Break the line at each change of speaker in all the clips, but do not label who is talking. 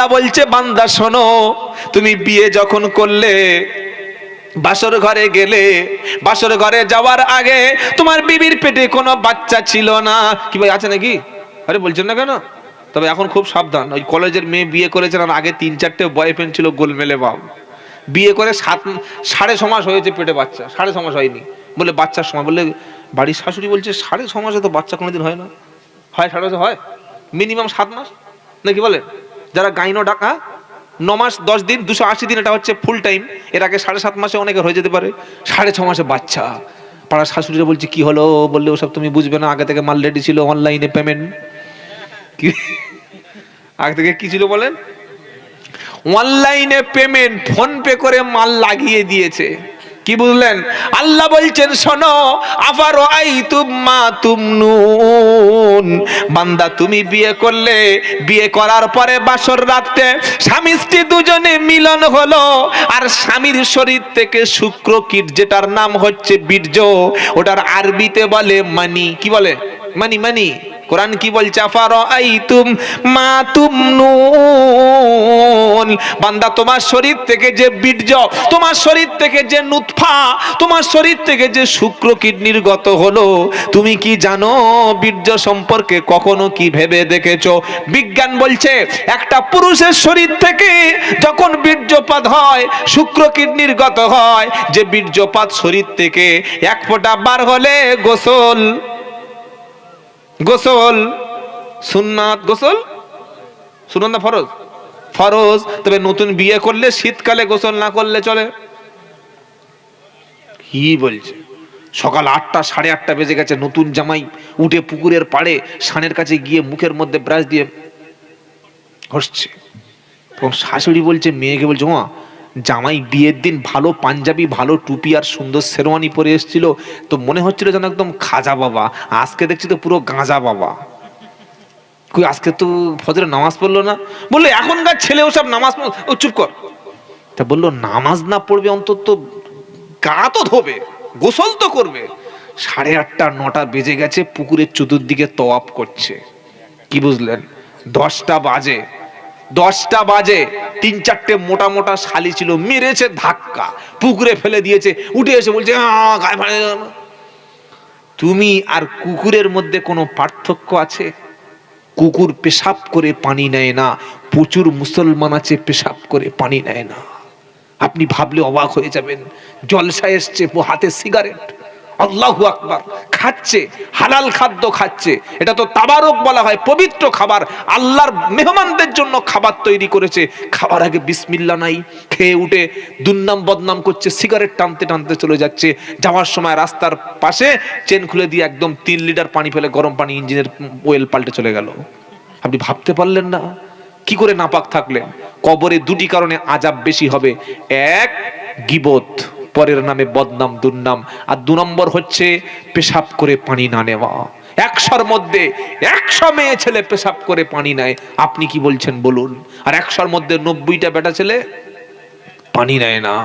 আল্লাহ বলছে বান্দা শোনো, তুমি বিয়ে যখন করলে, বাসর ঘরে গেলে, বাসর ঘরে যাওয়ার আগে তোমার বিবির পেটে কোনো বাচ্চা ছিল না। কি ভাই আছে নাকি? আরে বলছেন না কেন? তবে এখন খুব সাবধান, ওই কলেজের মেয়ে বিয়ে করেছেন আর আগে 3-4টে বয়ফ্রেন্ড ছিল গোলমেলে বাপ, বিয়ে করে 6.5 মাস হয়েছে পেটে বাচ্চা, 6.5 মাস হয়নি বলে বাচ্চার সময়, বললে বাড়ির শাশুড়ি বলছে 6.5 মাসে তো বাচ্চা কোনোদিন হয় না। হয় 6.5 হয়, মিনিমাম 7 মাস নাকি বলে যারা গাইনো ডাকা, 9 মাস 10 দিন 280 দিন, এটা হচ্ছে ফুল টাইম। এর আগে 7.5 মাসে অনেকের হয়ে যেতে পারে, 6.5 মাসে বাচ্চা। পাড়ার শাশুড়িরা বলছে কি হলো, বললে ওসব তুমি বুঝবে না, আগে থেকে মাল রেডি ছিল, অনলাইনে পেমেন্ট। কি আগে থেকে কি ছিল বলেন? অনলাইনে পেমেন্ট, ফোন পে করে মাল লাগিয়ে দিয়েছে। কি বুঝলেন? আল্লাহ বলছেন শোনো, আফারো আইতুম মা তুমনুন, বান্দা তুমি বিয়ে করলে, বিয়ে করার পরে বাসর রাতে স্বামী স্ত্রী দুজনে মিলন হলো, আর স্বামীর শরীর থেকে শুক্রকীট, যেটার নাম হচ্ছে বীর্য, ওটার আরবিতে বলে মানি। কি বলে? মানি। মানি কোরআন কি বলছে? আফারো আইতুম মা তুমনুন, বান্দা তোমার শরীর থেকে যে বীর্য, তোমার শরীর থেকে যে নুতফা, তোমার শরীর থেকে যে শুক্রকীট নির্গত হলো, তুমি কি জানো বীর্য সম্পর্কে? কখনো কি ভেবে দেখেছো? বিজ্ঞান বলছে একটা পুরুষের শরীর থেকে যখন বীর্যপাত হয়, শুক্রকীট নির্গত হয়, যে বীর্যপাত শরীর থেকে 1 ফোঁটা বার হলে গোসল, গোসল সুন্নাত, গোসল সুন্নাত না ফরজ? ফরজ। তবে নতুন বিয়ে করলে শীতকালে গোসল না করলে চলে? কি বলছে? সকাল 8টা 8:30 বেজে গেছে, নতুন জামাই উঠে পুকুরের পাড়ে সানের কাছে গিয়ে মুখের মধ্যে ব্রাশ দিয়ে ঘষছে, এবং শাশুড়ি বলছে মেয়েকে, বলছে মা জামাই বিয়ের দিন ভালো পাঞ্জাবি, ভালো টুপি আর সুন্দর শেরওয়ানি পরে এসেছিল, তো মনে হচ্ছিল যেন একদম খাজা বাবা, আজকে দেখছি তো পুরো গাঁজা বাবা। কই আজকে তো ফজরে নামাজ পড়লো না? বললো এখনকার ছেলে ওসব নামাজ, ও চুপ কর। তা বললো নামাজ না পড়বে অন্তত গা তো ধোবে, গোসল তো করবে। 8:30 9টা বেজে গেছে, পুকুরের চতুর্দিকে তওয়াফ করছে। কি বুঝলেন? 10টা বাজে, 3-4টে মোটা মোটা শালি ছিল, মেরেছে ধাক্কা, পুকুরে ফেলে দিয়েছে, উঠে এসে বলছে গায়ে পানি। তুমি আর কুকুরের মধ্যে কোনো পার্থক্য আছে? কুকুর পেশাব করে পানি নেয় না, প্রচুর মুসলমান আছে পেশাব করে পানি নেয় না। আপনি ভাবলে অবাক হয়ে যাবেন। জলসা এসছে, হাতে সিগারেট, আল্লাহু আকবার, খাচ্ছে, হালাল খাদ্য খাচ্ছে। এটা তো তাবারক বলা হয়, পবিত্র খাবার, আল্লাহর মেহমানদের জন্য খাবার তৈরি করেছে। খাবার আগে বিসমিল্লাহ নাই, খেয়ে উঠে দুর্নাম বদনাম করছে, সিগারেট টানতে টানতে চলে যাচ্ছে। যাওয়ার সময় রাস্তার পাশে চেন খুলে দিয়ে একদম 3 লিটার পানি ফেলে, গরম পানি, ইঞ্জিনের ওয়েল পাল্টে চলে গেল। আপনি ভাবতে পারলেন না কি করে নাপাক থাকলেন? কবরে 2টি কারণে আযাব বেশি হবে। 1, গীবত, পরের নামে বদনাম দুর্নাম, আর 2 নম্বর হচ্ছে পেশাব করে পানি না নেওয়া। 100-র মধ্যে 100 মেয়ে ছেলে পেশাব করে পানি নেয়, আপনি কি বলছেন বলুন? আর 100-র মধ্যে 90টা বেটা ছেলে পানি নেয় না।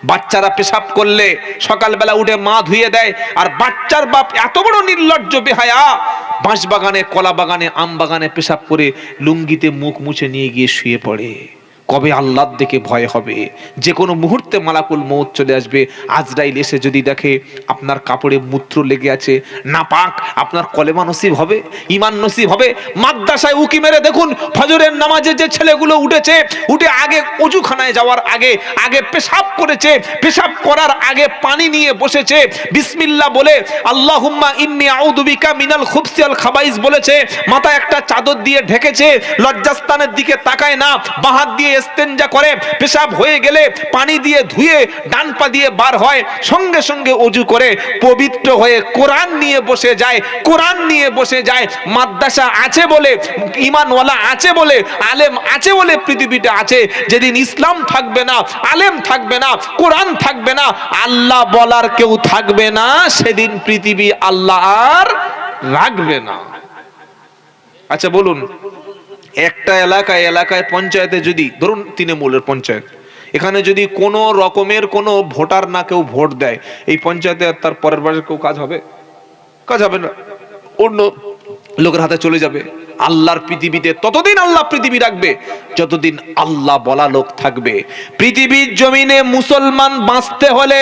বাচ্চারা পেশাব করলে সকালবেলা উঠে মা ধুয়ে দেয়, আর বাচ্চার বাপ এত বড় নির্লজ্জ বেহায়া, বাঁশ বাগানে, কলা বাগানে, আম বাগানে পেশাব করে লুঙ্গিতে মুখ মুছে নিয়ে গিয়ে শুয়ে পড়ে। কবে আল্লাহর দিকে ভয় হবে? যে কোনো মুহূর্তে মালাকুল মউত চলে আসবে। আজরাইল এসে যদি দেখে আপনার কাপড়ে মূত্র লেগে আছে, নাপাক, আপনার কলেমা নসিব হবে, ঈমান নসিব হবে। মাদ্রাসায় উকি মেরে দেখুন, ফজরের নামাজে যে ছেলেগুলো উঠেছে, উঠে আগে ওযুখানায় যাওয়ার আগে আগে পেশাব করেছে, পেশাব করার আগে পানি নিয়ে বসেছে, বিসমিল্লাহ বলে আল্লাহুম্মা ইন্নী আউযু বিকা মিনাল খুবসি ওয়াল খাবাইস বলেছে, মাথায় একটা চাদর দিয়ে ঢেকেছে, লজ্জাস্থানের দিকে তাকায় না, বাঁ হাত দিয়ে ইস্তেনজা করে, পেশাব হয়ে গেলে পানি দিয়ে ধুয়ে ডান পা দিয়ে বার হয়, সঙ্গে সঙ্গে ওযু করে পবিত্র হয়ে কোরআন নিয়ে বসে যায়, কোরআন নিয়ে বসে যায়। মাদ্রাসা আছে বলে, ঈমানওয়ালা আছে বলে, আলেম আছে বলে পৃথিবীতে আছে। যেদিন ইসলাম থাকবে না, আলেম থাকবে না, কোরআন থাকবে না, আল্লাহ বলার কেউ থাকবে না, সেদিন পৃথিবী আল্লাহ আর রাখবে না। আচ্ছা বলুন, একটা এলাকায় পঞ্চায়েতে যদি ধরুন তৃণমূলের পঞ্চায়েত, এখানে যদি কোনো রকমের কোনো ভোটার না কেউ ভোট দেয়, এই পঞ্চায়েতে তার পরের বারের কেউ কাজ হবে? কাজ হবে না, অন্য লোকের হাতে চলে যাবে। আল্লাহর পৃথিবীতে ততদিন আল্লাহ পৃথিবী রাখবে যতদিন আল্লাহ বলা লোক থাকবে। পৃথিবীর জমিনে মুসলমান বাঁচতে হলে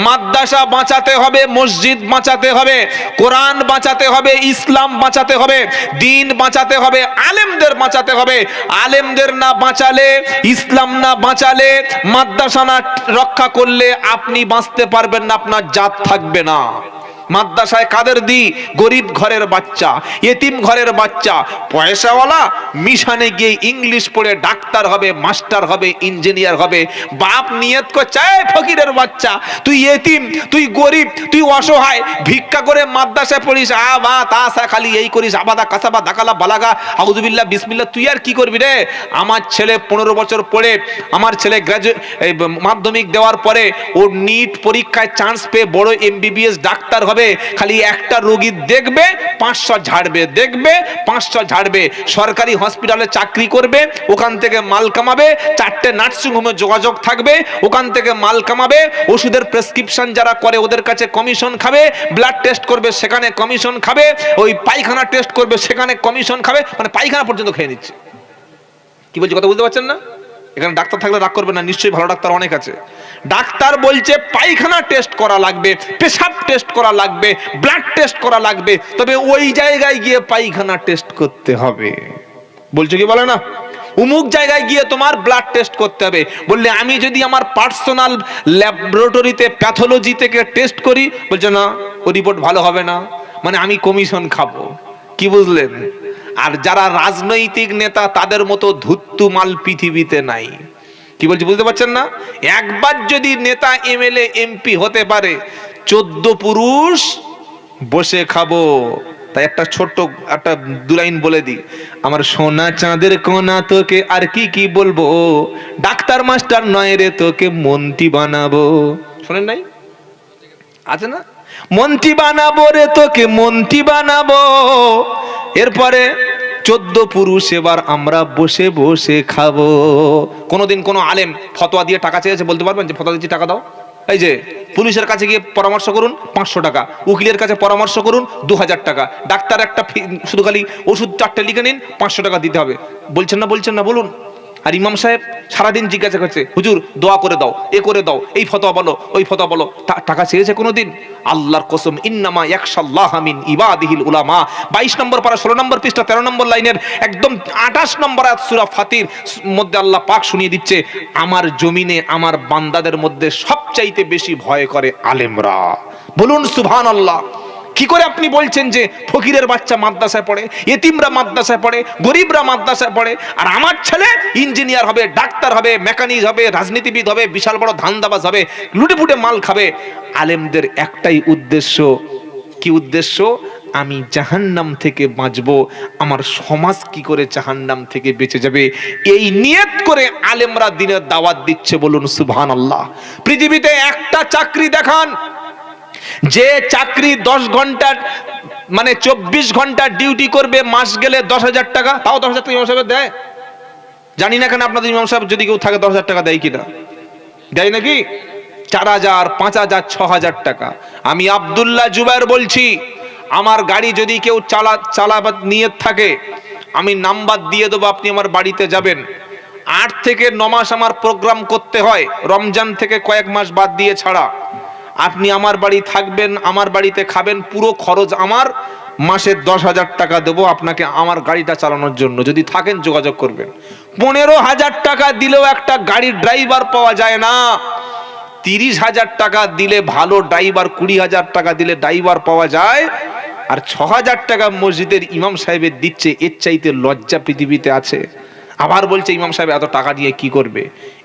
মাদ্রাসা বাঁচাতে হবে, মসজিদ বাঁচাতে হবে, কোরআন বাঁচাতে হবে, ইসলাম বাঁচাতে হবে, দিন বাঁচাতে হবে, আলেমদের বাঁচাতে হবে। আলেমদের না বাঁচালে, ইসলাম না বাঁচালে, মাদ্রাসা না রক্ষা করলে আপনি বাঁচতে পারবেন না, আপনার জাত থাকবে না। মাদ্রাসায় কাদের দি? গরিব ঘরের বাচ্চা, এতিম ঘরের বাচ্চা। পয়সাওয়ালা মিশনে গিয়ে ইংলিশ পড়ে ডাক্তার হবে, মাস্টার হবে, ইঞ্জিনিয়ার হবে। বাপ নিয়ত করছে ফকিরের বাচ্চা, তুই এতিম, তুই গরিব, তুই অসহায়, ভিক্ষা করে মাদ্রাসায় পড়িস, বা তা খালি এই করিস, আবাদা কাসাবা দাকালা বালাগা আউযুবিল্লাহ বিসমিল্লাহ, তুই আর কি করবি রে? আমার ছেলে 15 বছর পড়ে, আমার ছেলে মাধ্যমিক দেওয়ার পরে ও নিট পরীক্ষায় চান্স পেয়ে বড় MBBS ডাক্তার হবে। খালি একটা রোগী দেখবে 500 ঝাড়বে, দেখবে 500 ঝাড়বে। সরকারি হসপিটালে চাকরি করবে, ওখান থেকে মাল কামাবে। 4টে নার্সিং হোমে যোগাযোগ থাকবে, ওখান থেকে মাল কামাবে। ওষুধের প্রেসক্রিপশন যারা করে ওদের কাছে কমিশন খাবে। ব্লাড টেস্ট করবে, সেখানে কমিশন খাবে। ওই পায়খানা টেস্ট করবে, সেখানে কমিশন খাবে। মানে পায়খানা পর্যন্ত খেয়ে নিচ্ছে। কি বলছি কথা বুঝতে পারছেন না? এখানে ডাক্তার থাকলে রাগ করবে না, নিশ্চয়ই ভালো ডাক্তার অনেক আছে। ডাক্তার বলছে পায়খানা টেস্ট করা লাগবে, পেশাব টেস্ট করা লাগবে, ব্লাড টেস্ট করা লাগবে, তবে ওই জায়গায় গিয়ে পায়খানা টেস্ট করতে হবে। বলছো কি বলে না? অমুক জায়গায় গিয়ে তোমার ব্লাড টেস্ট করতে হবে। বললে আমি যদি আমার পার্সোনাল ল্যাবরেটরিতে প্যাথোলজি থেকে টেস্ট করি, বলছে না, ও রিপোর্ট ভালো হবে না, মানে আমি কমিশন খাবো। কি বুঝলেন? আর যারা রাজনৈতিক নেতা তাদের মতো ধুত্তু মাল পৃথিবীতে নাই। কি বলছি বুঝতে পারছেন না? একবার যদি নেতা MLA MP হতে পারে, 14 পুরুষ বসে খাবো। তাই একটা ছোট্ট একটা দুলাইন বলে দিই, আমার সোনা চাঁদের কোনা তোকে আর কি বলবো, ডাক্তার মাস্টার নয় রে তোকে মন্ত্রী বানাবো। শোনেন নাই? আছে না? মন্ত্রী বানাবো রে তোকে মন্ত্রী বানাবো। এরপরে 14 পুরুষ এবার আমরা বসে বসে খাবো। কোনোদিন কোনো আলেম ফতোয়া দিয়ে টাকা চেয়েছে? বলতে পারবেন যে ফতোয়া দিচ্ছি টাকা দাও? এই যে পুলিশের কাছে গিয়ে পরামর্শ করুন 500 টাকা, উকিলের কাছে পরামর্শ করুন 2000 টাকা, ডাক্তার একটা শুধু খালি ওষুধ 4টে লিখে নিন 500 টাকা দিতে হবে। বলছেন না বলুন। আর ইমাম সাহেব সারাদিন জিজ্ঞাসা করছে, হুজুর দোয়া করে দাও, এ করে দাও, এই ফতোয়া বলো, ওই ফতোয়া বলো। টাকা চেয়েছে কোনোদিন? আল্লাহর কসম, ইন্নামা ইয়াখশাল্লাহ মিন ইবাদিহিল উলামা। 22 নম্বর পারা 16 নম্বর পৃষ্ঠা 13 নম্বর লাইনের একদম 28 নম্বর আয়াত সূরা ফাতির মধ্যে আল্লাহ পাক শুনিয়ে দিচ্ছে, আমার জমিনে আমার বান্দাদের মধ্যে সবচাইতে বেশি ভয় করে আলেমরা। বলুন সুবহানাল্লাহ। কি করে আপনি বলছেন যে ফকিরের বাচ্চা মাদ্রাসায় পড়ে, এতিমরা মাদ্রাসায় পড়ে, গরিবরা মাদ্রাসায় পড়ে, আর আমার ছেলে ইঞ্জিনিয়ার হবে, ডাক্তার হবে, মেকানিক হবে, রাজনীতিবিদ হবে, বিশাল বড় ধান্দাবাজ হবে, লুটেপুটে মাল খাবে? আলেমদের একটাই উদ্দেশ্য। কি উদ্দেশ্য? আমি জাহান্নাম থেকে বাঁচবো, আমার সমাজ কি করে জাহান্নাম থেকে বেঁচে যাবে, এই নিয়ত করে আলেমরা দিনের দাওয়াত দিচ্ছে। বলুন সুবহানাল্লাহ। পৃথিবীতে একটা চাকরি দেখান যে চাকরি 10 ঘন্টার মানে 24 ঘন্টা ডিউটি করবে, মাস গেলে 10,000 টাকা। তাও 10,000 টাকা ইমাম সাহেব দেয়? জানি না কেন আপনাদের ইমাম সাহেব যদি কেউ থাকে 10,000 টাকা দেয় কিনা। দেয় নাকি? 4,000, 5,000, 6,000 টাকা। আমি আব্দুল্লাহ জুবায়ের বলছি, আমার গাড়ি যদি কেউ চালাবার নিয়ত থাকে, আমি নাম্বার দিয়ে দেবো, আপনি আমার বাড়িতে যাবেন। 8 থেকে 9 মাস আমার প্রোগ্রাম করতে হয়, রমজান থেকে কয়েক মাস বাদ দিয়ে ছাড়া। আপনি আমার বাড়ি থাকবেন, আমার বাড়িতে খাবেন, পুরো খরচ আমার। মাসে 10,000 টাকা দেবো আপনাকে আমার গাড়িটা চালানোর জন্য। যদি থাকেন যোগাযোগ করবেন। 15,000 টাকা দিলেও একটা গাড়ির ড্রাইভার পাওয়া যায় না। 30,000 টাকা দিলে ভালো ড্রাইভার, 20,000 টাকা দিলে ড্রাইভার পাওয়া যায়। আর 6,000 টাকা মসজিদের ইমাম সাহেবের দিচ্ছে, এর চাইতে লজ্জা পৃথিবীতে আছে? আবার বলছে ইমাম সাহেব এত টাকা দিয়ে কি করবে?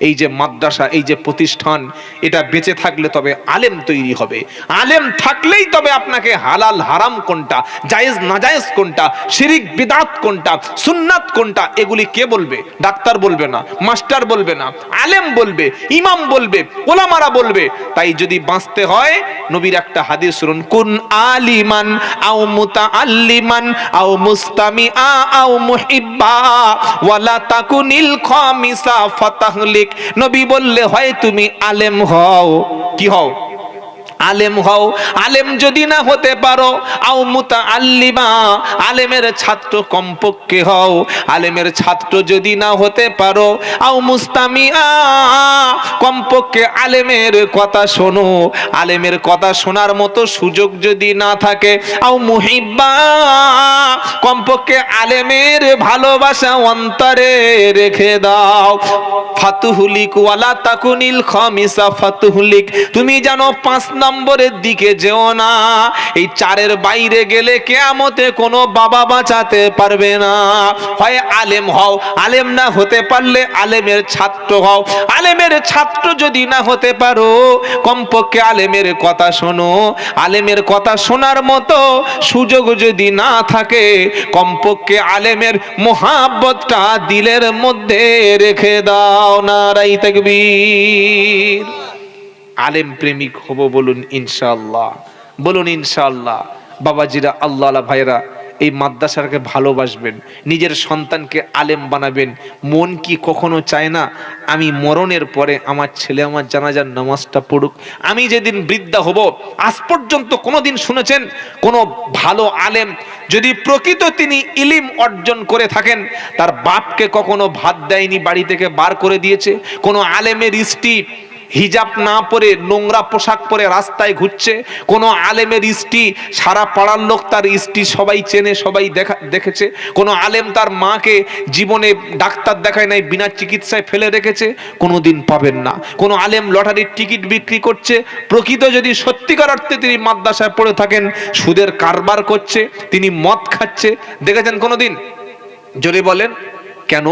এই যে মাদ্রাসা, এই যে প্রতিষ্ঠান, এটা বেঁচে থাকলে তবে আলেম তৈরি হবে। আলেম থাকলেই তবে আপনাকে হালাল হারাম কোনটা, জায়েজ নাজায়েজ কোনটা, শিরিক বিদআত কোনটা, সুন্নাত কোনটা, এগুলি কে বলবে? ডাক্তার বলবে না, মাস্টার বলবে না, আলেম বলবে, ইমাম বলবে, ওলামারা বলবে। তাই যদি বাঁচতে হয়, নবীর একটা হাদিস শুনুন, কুন আলিমান আও মুতাআল্লিমান আও মুস্তামিআ আও মুহিব্বা ওয়ালা তাকুনিল খামিসা ফাতাহলিক। নবী বললে, হয় তুমি আলেম হও, কি হও? আলেম হও, আলেম যদি না হতে পারো আও মুতাআল্লিমা, আলেমের ছাত্র কমপক্ষে হও। আলেমের ছাত্র যদি না হতে পারো আও মুস্তামিআ, কমপক্ষে আলেমের কথা শোনো। আলেমের কথা শোনার মতো সুযোগ যদি না থাকে আও মুহিব্বা, কমপক্ষে আলেমের ভালোবাসা অন্তরে রেখে দাও। ফাতুহুলিক ওয়ালা তাকুনিল খামিসা ফাতুহুলিক, তুমি জানো 5 নম্বরের দিকে যেও না। এই 4-এর বাইরে গেলে কিয়ামতে কোনো বাবা বাঁচাতে পারবে না। হয় আলেম হও, আলেম না হতে পারলে আলেমের ছাত্র হও। আলেমের ছাত্র যদি না হতে পারো কমপক্ষে আলেমের কথা শোনো। আলেমের কথা শোনার মতো সুযোগ যদি না থাকে কমপক্ষে আলেমের মোহাব্বতটা দিলের মধ্যে রেখে দাও। নারায়ে তাকবীর। আলেম প্রেমিক হব বলুন ইনশাআল্লাহ, বলুন ইনশাআল্লাহ। বাবাজিরা, আল্লাহ ভাইরা, এই মাদ্রাসাকে ভালোবাসবেন, নিজের সন্তানকে আলেম বানাবেন। মন কি কখনো চায় না আমি মরণের পরে আমার ছেলে আমার জানাজার নামাজটা পড়ুক? আমি যেদিন বৃদ্ধা হব, আজ পর্যন্ত কোনোদিন শুনেছেন কোনো ভালো আলেম যদি প্রকৃত তিনি ইলিম অর্জন করে থাকেন, তার বাপকে কখনো ভাত দেয়নি, বাড়ি থেকে বার করে দিয়েছে? কোনো আলেমের স্ত্রী হিজাব না পরে নোংরা পোশাক পরে রাস্তায় ঘুরছে? কোনো আলেমের স্ত্রী, সারা পাড়ার লোক তার স্ত্রী সবাই চেনে, সবাই দেখেছে? কোনো আলেম তার মাকে জীবনে ডাক্তার দেখায় নাই, বিনা চিকিৎসায় ফেলে রেখেছে? কোনোদিন পাবেন না। কোনো আলেম লটারির টিকিট বিক্রি করছে? প্রকৃত যদি সত্যিকার অর্থে তিনি মাদ্রাসায় পড়ে থাকেন, সুদের কারবার করছে, তিনি মদ খাচ্ছে, দেখেছেন কোনোদিন? জোরে বলেন। কেন?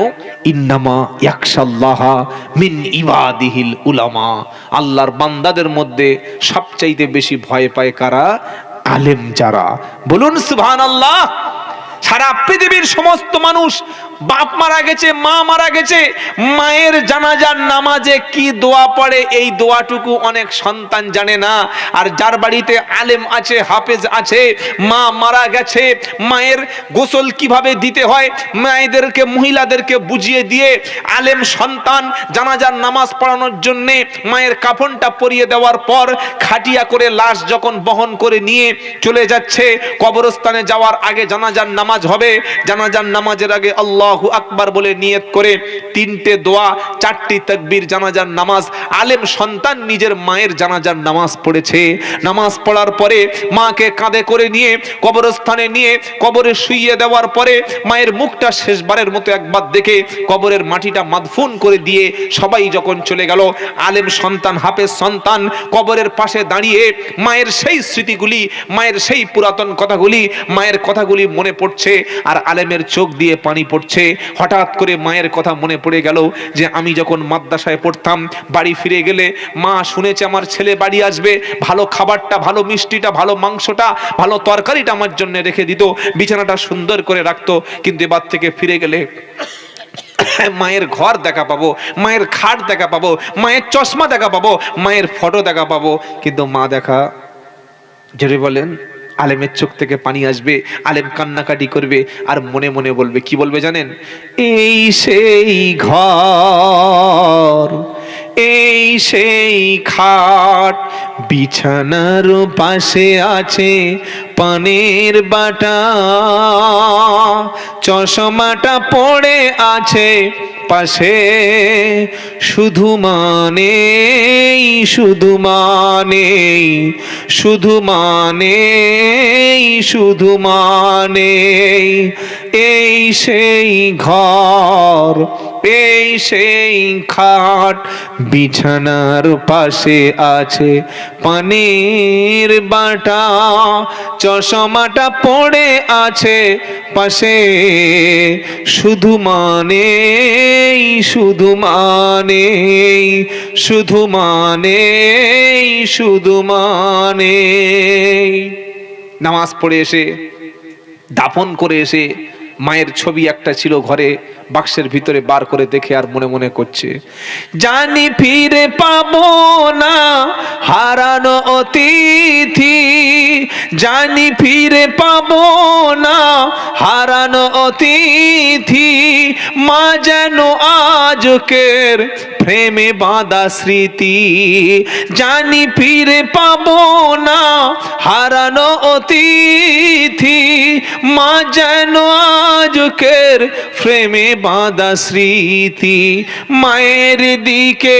ইন্নামা ইয়াখশাল্লাহা মিন ইবাদিহিল উলামা, আল্লাহর বান্দাদের মধ্যে সবচাইতে বেশি ভয় পায় কারা? আলেম যারা। বলুন সুবহানাল্লাহ। সারা পৃথিবীর সমস্ত মানুষ, বাপ মারা গেছে, মা মারা গেছে, মায়ের জানাজার নামাজে কি দোয়া পড়ে এই দোয়াটুকু অনেক সন্তান জানে না। আর যার বাড়িতে আলেম আছে, হাফেজ আছে, মা মারা গেছে, মায়ের গোসল কিভাবে দিতে হয় মায়েদেরকে, মহিলাদেরকে বুঝিয়ে দিয়ে আলেম সন্তান জানাজার নামাজ পড়ানোর জন্য মায়ের কাফনটা পরিয়ে দেওয়ার পর খাটিয়া করে লাশ যখন বহন করে নিয়ে চলে যাচ্ছে, কবরস্থানে যাওয়ার আগে জানাজার নামাজ হবে। জানাজার নামাজের আগে আল্লাহু আকবার বলে নিয়ত করে 3টে দোয়া, 4টি তাকবীর, জানাজার নামাজ। আলেম সন্তান নিজের মায়ের জানাজার নামাজ পড়েছে। নামাজ পড়ার পরে মাকে কাঁধে করে নিয়ে কবরস্থানে নিয়ে কবরে শুইয়ে দেওয়ার পরে মায়ের মুখটা শেষবারের মতো একবার দেখে কবরের মাটিটা মাদফুন করে দিয়ে সবাই যখন চলে গেল, আলেম সন্তান, হাফেজ সন্তান কবরের পাশে দাঁড়িয়ে মায়ের সেই স্মৃতিগুলি, মায়ের সেই পুরাতন কথাগুলি, মায়ের কথাগুলি মনে পড়ছে, আর আলেমের চোখ দিয়ে পানি পড়ছে। হঠাৎ করে মায়ের কথা মনে পড়ে গেল যে আমি যখন মাদ্রাসায় পড়তাম, বাড়ি ফিরে গেলে মা শুনেছে আমার ছেলে বাড়ি আসবে, ভালো খাবারটা, ভালো মিষ্টিটা, ভালো মাংসটা, ভালো তরকারিটা আমার জন্য রেখে দিত, বিছানাটা সুন্দর করে রাখতো। কিন্তু এবার থেকে ফিরে গেলে মায়ের ঘর দেখা পাবো, মায়ের খাট দেখা পাবো, মায়ের চশমা দেখা পাবো, মায়ের ফটো দেখা পাবো, কিন্তু মা দেখা। জোরে বলেন। আলেমের চোখ থেকে পানি আসবে, আলেম কান্নাকাটি করবে, আর মনে মনে বলবে, কি বলবে জানেন? এই সেই ঘর, এই সেই খাট, বিছানার পাশে আছে পানের বাটা, চশমাটা পড়ে আছে পাশে, শুধু মানে, শুধু মানে, শুধু মানে, শুধু মানে, এই সেই ঘর, এই সেই খাট, বিছানার পাশে আছে পানের বাটা, চশমাটা পড়ে আছে পাশে, শুধু মানে, শুধু মানে, শুধু মানে, শুধু মানে। নামাজ পড়ে এসে, দাফন করে এসে মায়ের ছবি একটা ছিল ঘরে, বাক্সের ভিতরে বার করে দেখে আর মনে মনে করছে, জানি ফিরে পাবো না হারানো অতিথি, জানি ফিরে পাবো না হারানো অতিথি, মা যেন আজকের প্রেমে বাঁধা স্মৃতি, জানি ফিরে পাবো না হারানো অতিথি, মা যেন আজকের প্রেমে বাঁধা স্মৃতি, মায়ের দিকে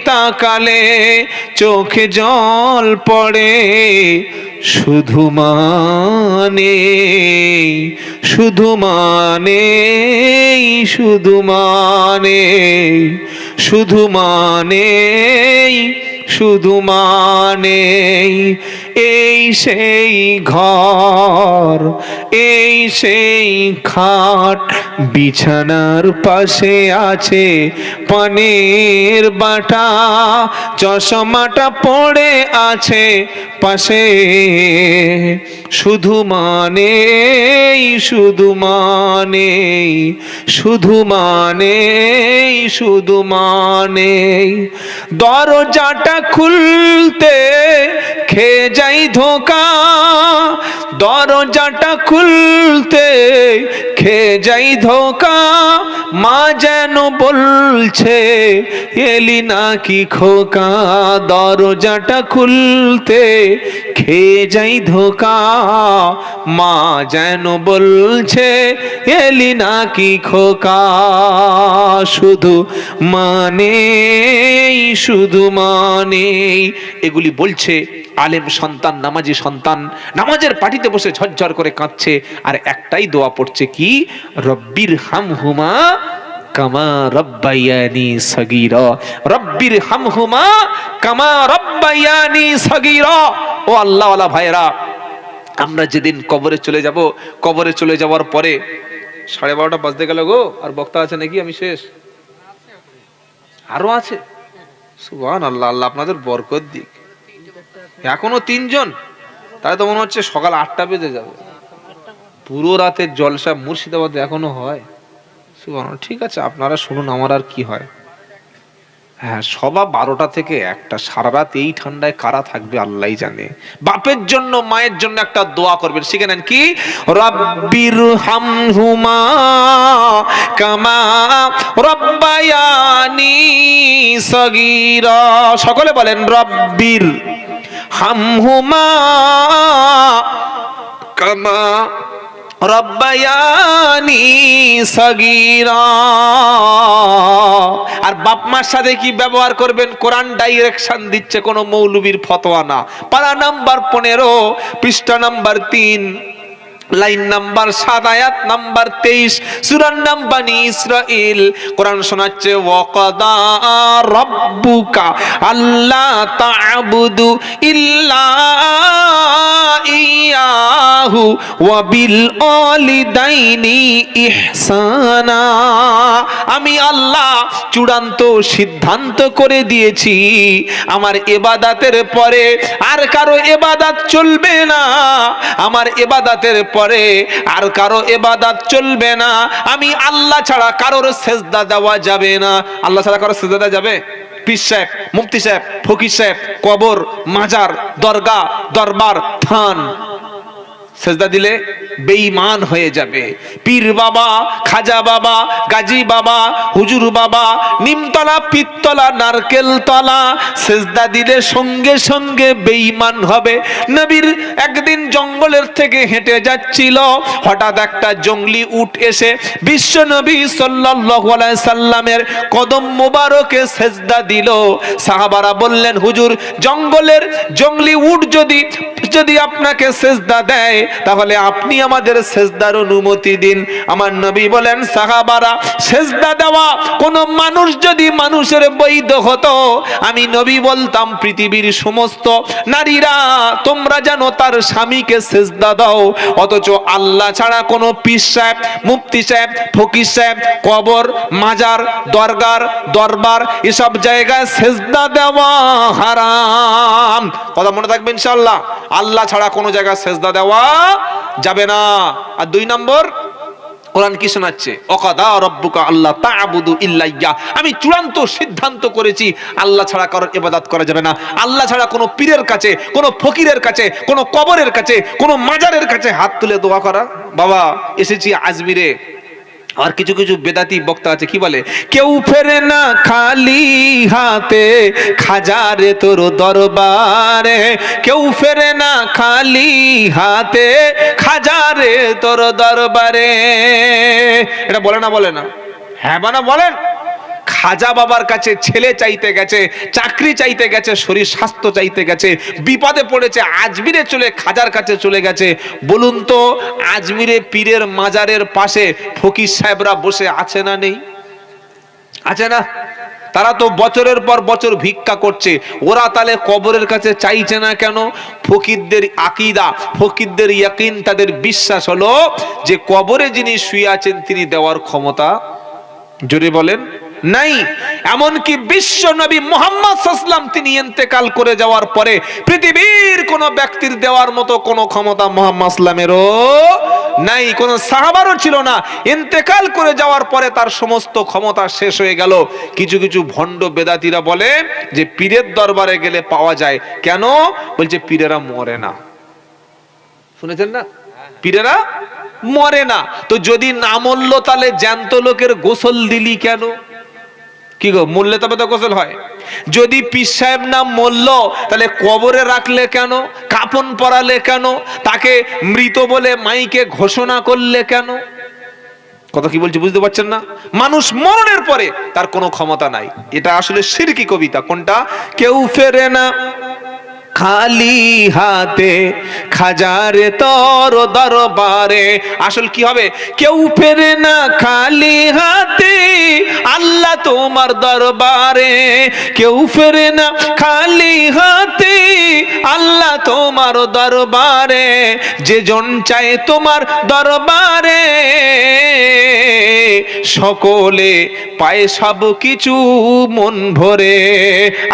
তাকালে চোখে জল পড়ে, শুধু মানে, শুধু মানে, শুধু মানে, শুধু মানে, শুধু মানে, এই সেই ঘর, এই সেই খাট, বিছানার পাশে আছে পানের বাটা, চশমাটা পড়ে আছে পাশে, শুধু মানে, শুধু মানে, শুধু মানে, শুধু মানে, দরজাটা খুলতে খেয়ে যাই ধোঁকা, দরজাটা খুলতে খেয়ে যাই ধোঁকা, মা যেন বলছে এলি নাকি খোকা, দরজাটা খুলতে খেয়ে যাই ধোঁকা, মা যেন বলছে এলি নাকি খোকা, শুধু মানে, শুধু মানে। এগুলি বলছে আলেম সন্তান, নামাজি সন্তান, নামাজের পাটিতে বসে ঝরঝর করে কাঁদছে, আর একটাই দোয়া পড়ছে, কি? রব্বির হামহুমা কামা রব্বায়ানি সগীরা, রব্বির হামহুমা কামা রব্বায়ানি সগীরা। ও আল্লাহওয়ালা ভাইরা, আমরা যেদিন কবরে চলে যাব, কবরে চলে যাওয়ার পরে 12:30 বাজতে গেল গো, আর বক্তা আছে নাকি? আমি শেষ, আরো আছে? সুবহানাল্লাহ, আল্লাহ আপনাদের বরকত দিক। এখনো 3 জন, তাহলে তো মনে হচ্ছে সকাল 8টা বেজে যাবে। পুরো রাতের জলসা মুর্শিদাবাদে এখনো হয়। সুবহানাল্লাহ। ঠিক আছে, আপনারা শুনুন, আমার আর কি হয়। হ্যাঁ, সবা 12টা থেকে 1টা, সারা রাত এই ঠান্ডায় কারা থাকবে আল্লাহই জানে। বাপের জন্য মায়ের জন্য একটা দোয়া করবেন, শিখে নেন, কি? রব্বির হামহুমা কামা রব্বায়ানি সগীরা। সকলে বলেন, রব্বির হামহুমা কামা রব্বায়ানি সগীরা। আর বাপ মার সাথে কি ব্যবহার করবেন? কোরআন ডাইরেকশন দিচ্ছে, কোনো মৌলবীর ফতোয়া না। পারা নাম্বার 15, পৃষ্ঠা নাম্বার 3, লাইন নাম্বার 7, আয়াত নাম্বার 23, সূরার নাম বানি ইসরাইল। কোরআন শোনাচ্ছে, ওয়াকাদা রাব্বুকা আল্লা তা'বুদু ইল্লা ইয়াহু ওয়া বিল ওয়ালিদাইনি ইহসানা। আমি আল্লাহ চূড়ান্ত সিদ্ধান্ত করে দিয়েছি, আমার ইবাদতের পরে আর কারো ইবাদত চলবে না, আমার ইবাদতের পরে আর কারো ইবাদত চলবে না, আমি আল্লাহ ছাড়া কারোর সেজদা দেওয়া যাবে না। আল্লাহ ছাড়া কারোর সেজদা দেওয়া যাবে? পীর সাহেব, মুফতি সাহেব, ফকির সাহেব, কবর, মাজার, দরগা, দরবার, থান সেজদা দিলে বেঈমান হয়ে যাবে। পীর বাবা, খাজা বাবা, গাজী বাবা, হুজুর বাবা, নিমতলা, পিত্তলা, নারকেল তলা সেজদা দিলে সঙ্গে সঙ্গে বেঈমান হবে। নবীর একদিন জঙ্গলের থেকে হেঁটে যাচ্ছিল, হঠাৎ একটা জঙ্গলি উট এসে বিশ্ব নবী সাল্লাল্লাহু আলাইহি সাল্লামের কদম মোবারকে সেজদা দিল। সাহাবারা বললেন, হুজুর, জঙ্গলের জঙ্গলি উট যদি আপনাকে সেজদা দেয়, তাহলে আপনি আমাদের সেজদার অনুমতি দিন। আমার নবী বলেন, সাহাবারা, সেজদা দেওয়া কোন মানুষ যদি মানুষের বৈধ হতো, আমি নবী বলতাম, পৃথিবীর সমস্ত নারীরা তোমরা যেন তার স্বামীকে সেজদা দাও। অথচ আল্লাহ ছাড়া কোনো পীর সাহেব, মুফতি সাহেব, ফকির সাহেব, কবর, মাজার, দরবার এসব জায়গায় সেজদা দেওয়া হারাম। কথা মনে থাকবে ইনশাআল্লাহ। আল্লাহ ছাড়া কোনো জায়গায় সেজদা দেওয়া যাবে না। আর 2 নম্বর, কোরআন কি শোনাচ্ছে? ওয়াকাদা রাব্বুকা আল্লা তা'বুদু ইল্লা ইয়া। আমি চূড়ান্ত সিদ্ধান্ত করেছি, আল্লাহ ছাড়া কারোর ইবাদত করা যাবে না। আল্লাহ ছাড়া কোনো পীরের কাছে, কোনো ফকিরের কাছে, কোনো কবরের কাছে, কোনো মাজারের কাছে হাত তুলে দোয়া করা। বাবা, এসেছি আজমিরে, আর কিছু কিছু বেদাতি বক্তা আছে কি বলে, কেউ ফেরে না খালি হাতে খাজা রে তোর দরবারে, কেউ ফেরে না খালি হাতে খাজা রে তোর দরবারে। এটা বলে না বলে না? হ্যাঁ বানা বলেন। খাজা বাবার কাছে ছেলে চাইতে গেছে, চাকরি চাইতে গেছে, শরীর স্বাস্থ্য চাইতে গেছে, বিপদে পড়েছে, আজমিরে চলে খাজার কাছে চলে গেছে। বলুন তো আজমিরে পীরের মাজারের পাশে ফকির সাহেবরা বসে আছে না নেই? আছে না? তারা তো বছরের পর বছর ভিক্ষা করছে, ওরা তাহলে কবরের কাছে চাইছে না কেন? ফকিরদের আকীদা, ফকিরদের ইয়াকিন, তাদের বিশ্বাস হলো যে কবরে যিনি শুয়ে আছেন তিনি দেওয়ার ক্ষমতা, জোরে বলেন, নাই। এমনকি বিশ্ব নবী মুহাম্মদ সাল্লাল্লাহু আলাইহি ওয়াসাল্লাম তিনি ইন্তেকাল করে যাওয়ার পরে পৃথিবীর কোন ব্যক্তির দেওয়ার মতো কোন ক্ষমতা মুহাম্মদ সাল্লামেরও নাই, কোন সাহাবারও ছিল না। ইন্তেকাল করে যাওয়ার পরে তার সমস্ত ক্ষমতা শেষ হয়ে গেল। কিছু কিছু ভণ্ড বেদাতীরা বলে যে পীরের দরবারে গেলে পাওয়া যায়। কেন? বলছে পীরেরা মরে না। শুনেছেন না? পীরেরা মরে না। তো যদি না মরল তাহলে জ্যান্ত লোকের গোসল দিলি কেন? কি গো, মরলে তবে তো গোসল হয়। যদি পীর সাহেব না মরল তাহলে কবরে রাখলে কেন? কাফন পরালে কেন? তাকে মৃত বলে মাইকে ঘোষণা করলে কেন? কথা কি বলছি বুঝতে পারছেন না? মানুষ মরণের পরে তার কোনো ক্ষমতা নাই। এটা আসলে শিরকি কবিতা। কোনটা? কেউ ফেরে না খালি হাতে খাজারে তোর দরবারে। আসল কি হবে? কেউ ফেরে না খালি হাতে আল্লাহ তোমার দরবারে, কেউ ফেরে না খালি হাতে আল্লাহ তোমার দরবারে, যে জন চায় তোমার দরবারে সকলে পায় সব কিছু মন ভরে।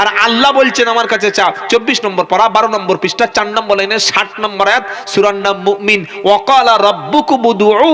আর আল্লাহ বলছেন আমার কাছে চা। 24 নম্বর পারা 12 নম্বর পৃষ্ঠা 4 নম্বর লাইনে 60 নম্বর আয়াত সূরার নাম মুমিন। ওয়াকালা রাব্বুকুম উদউ